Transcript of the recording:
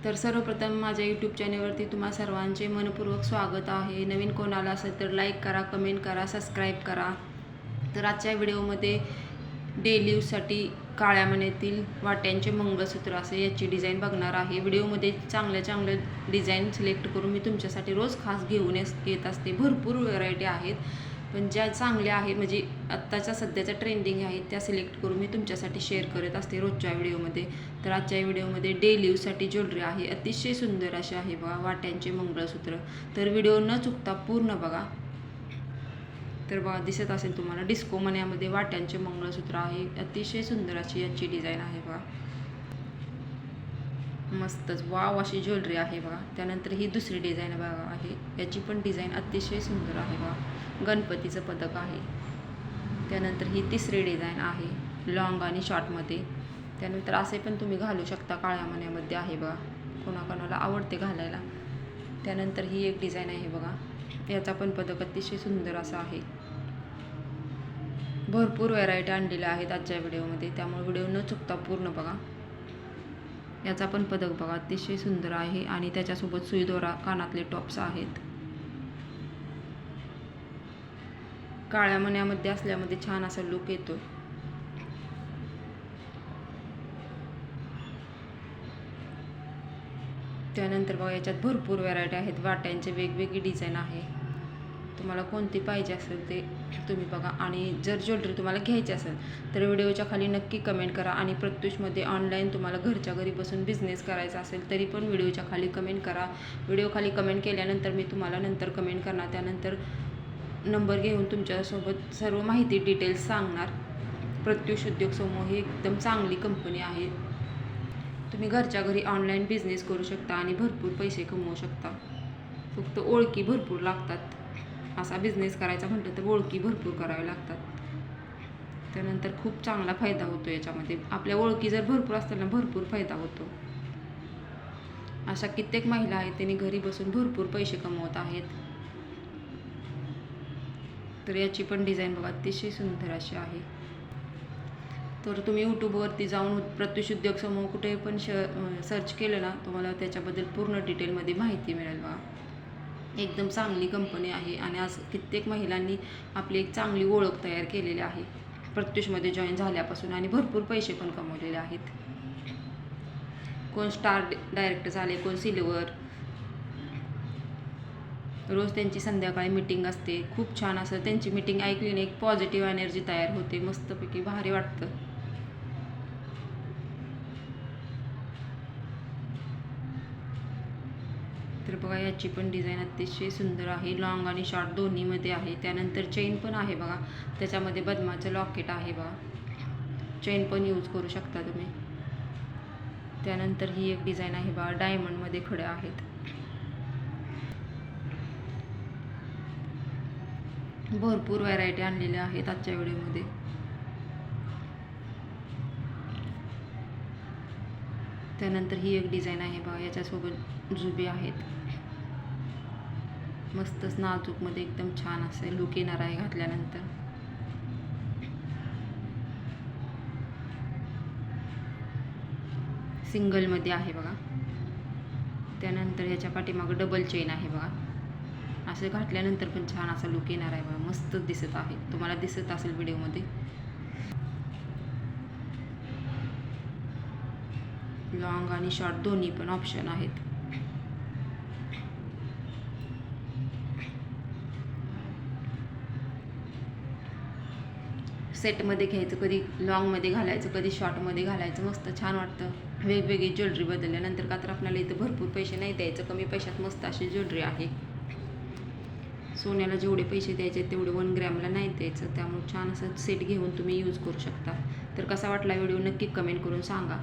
तर सर्वप्रथम माझ्या यूट्यूब चॅनलवरती तुम्हा सर्वांचे मनपूर्वक स्वागत आहे. नवीन कोणाला असेल तर लाईक करा, कमेंट करा, सबस्क्राईब करा. तर आजच्या व्हिडिओमध्ये डेली यूजसाठी काळ्या मण्यातील वाट्यांचे मंगळसूत्र असे याची डिझाईन बघणार आहे. व्हिडिओमध्ये चांगल्या डिझाईन सिलेक्ट करून मी तुमच्यासाठी रोज खास घेऊन येत असते. भरपूर व्हरायटी आहेत, पण ज्या चांगल्या आहेत म्हणजे आत्ताच्या सध्याच्या ट्रेंडिंग आहेत त्या सिलेक्ट करून मी तुमच्यासाठी शेअर करत असते रोजच्या व्हिडिओमध्ये. तर आजच्या व्हिडिओमध्ये डेली यूजसाठी ज्वेलरी आहे, अतिशय सुंदर असे आहे बघा वाट्यांचे मंगळसूत्र. तर व्हिडिओ न चुकता पूर्ण बघा. तर बघा दिसत असेल तुम्हाला डिस्को मण्यामध्ये वाट्यांचे मंगळसूत्र आहे, अतिशय सुंदर अशी याची डिझाईन आहे बघा. मस्तच वाव अशी ज्वेलरी आहे बघा. त्यानंतर ही दुसरी डिझाईन बघा आहे, याची पण डिझाईन अतिशय सुंदर आहे बघा. गणपतीचं पदक आहे. त्यानंतर ही तिसरी डिझाईन आहे लॉंग आणि शॉर्टमध्ये. त्यानंतर असे पण तुम्ही घालू शकता, काळ्या मण्यामध्ये आहे बघा, कोणाकोणाला आवडते घालायला. त्यानंतर ही एक डिझाईन आहे बघा, याचा पण पदक अतिशय सुंदर असा आहे. भरपूर व्हरायटी आणलेल्या आहेत आजच्या व्हिडिओमध्ये, त्यामुळे व्हिडिओ न चुकता पूर्ण बघा. याचा पण पदक बघा अतिशय सुंदर आहे आणि त्याच्यासोबत सुईदोरा कानातले टॉप्स आहेत. काळ्या मण्यामध्ये असल्यामध्ये छान असा लुक येतो. त्यानंतर बघा याच्यात भरपूर व्हरायटी आहेत, वाट्यांचे वेगवेगळी डिझाईन आहे. तुम्हाला कोणती पाहिजे असेल ते तुम्ही बघा. आणि जर ज्वेलरी तुम्हाला घ्यायची असेल तर व्हिडिओच्या खाली नक्की कमेंट करा. आणि प्रत्युषमध्ये ऑनलाईन तुम्हाला घरच्या घरी बसून बिझनेस करायचा असेल तरी पण व्हिडिओच्या खाली कमेंट करा. व्हिडिओ खाली कमेंट केल्यानंतर मी तुम्हाला नंतर कमेंट करणार, त्यानंतर नंबर घेऊन तुमच्यासोबत सर्व माहिती डिटेल्स सांगणार. प्रत्युष उद्योग समूह ही एकदम चांगली कंपनी आहे. तुम्ही घरच्या घरी ऑनलाईन बिझनेस करू शकता आणि भरपूर पैसे कमवू शकता. फक्त ओळखी भरपूर लागतात. असा बिझनेस करायचा म्हटलं तर ओळखी भरपूर कराव्या लागतात. त्यानंतर खूप चांगला फायदा होतो याच्यामध्ये. आपल्या ओळखी जर भरपूर असतील ना, भरपूर फायदा होतो. अशा कित्येक महिला आहेत त्यांनी घरी बसून भरपूर पैसे कमवत आहेत. तर याची पण डिझाईन बघा अतिशय सुंदर अशी आहे. तर तुम्ही यूट्यूबवरती जाऊन प्रत्युष उद्योग समूह कुठे पण सर्च केलं ना, तुम्हाला त्याच्याबद्दल पूर्ण डिटेलमध्ये माहिती मिळेल बघा. एकदम चांगली कंपनी आहे आणि आज कित्येक महिलांनी आपली एक चांगली ओळख तयार केलेली आहे प्रत्युषमध्ये जॉईन झाल्यापासून, आणि भरपूर पैसे पण कमवलेले आहेत. कोण स्टार डायरेक्ट झाले, कोण सिल्वर. रोज त्यांची संध्याकाळी मीटिंग असते. खूप छान असं त्यांची मीटिंग ऐकली ना, एक पॉझिटिव्ह एनर्जी तयार होते, मस्तपैकी भारी वाटतं. तर बघा याची पण डिझाईन अतिशय सुंदर आहे, लॉंग आणि शॉर्ट दोन्हीमध्ये आहे. त्यानंतर चेन पण आहे बघा, त्याच्यामध्ये बदमाचं लॉकेट आहे बघा, चेन पण यूज करू शकता तुम्ही. त्यानंतर ही एक डिझाईन आहे बघा, डायमंडमध्ये खड्या आहेत. भरपूर व्हरायटी आणलेल्या आहेत आजच्या व्हिडिओमध्ये. त्यानंतर ही एक डिझाईन आहे बघा, याच्यासोबत जुबे आहेत. मस्तच नाजूकमध्ये एकदम छान असे लुक येणार आहे घातल्यानंतर. सिंगलमध्ये आहे बघा. त्यानंतर ह्याच्या पाठीमागं डबल चेन आहे बघा. असं घातल्यानंतर पण छान असा लुक येणार आहे बघा, मस्त दिसत आहे. तुम्हाला दिसत असेल व्हिडिओमध्ये. लॉंग आणि शॉर्ट दोन्ही पण ऑप्शन आहेत. सेटमध्ये घ्यायचं, कधी लॉंगमध्ये घालायचं, कधी शॉर्टमध्ये घालायचं, मस्त छान वाटतं. वेगवेगळी ज्वेलरी बदलल्यानंतर का तर आपल्याला इथं भरपूर पैसे नाही द्यायचं, कमी पैशात मस्त अशी ज्वेलरी आहे. सोन्याला जेवढे पैसे द्यायचे तेवढे 1 ग्रॅमला नाही द्यायचं. त्यामुळे छान असं सेट घेऊन तुम्ही यूज करू शकता. तर कसा वाटला व्हिडिओ नक्की कमेंट करून सांगा.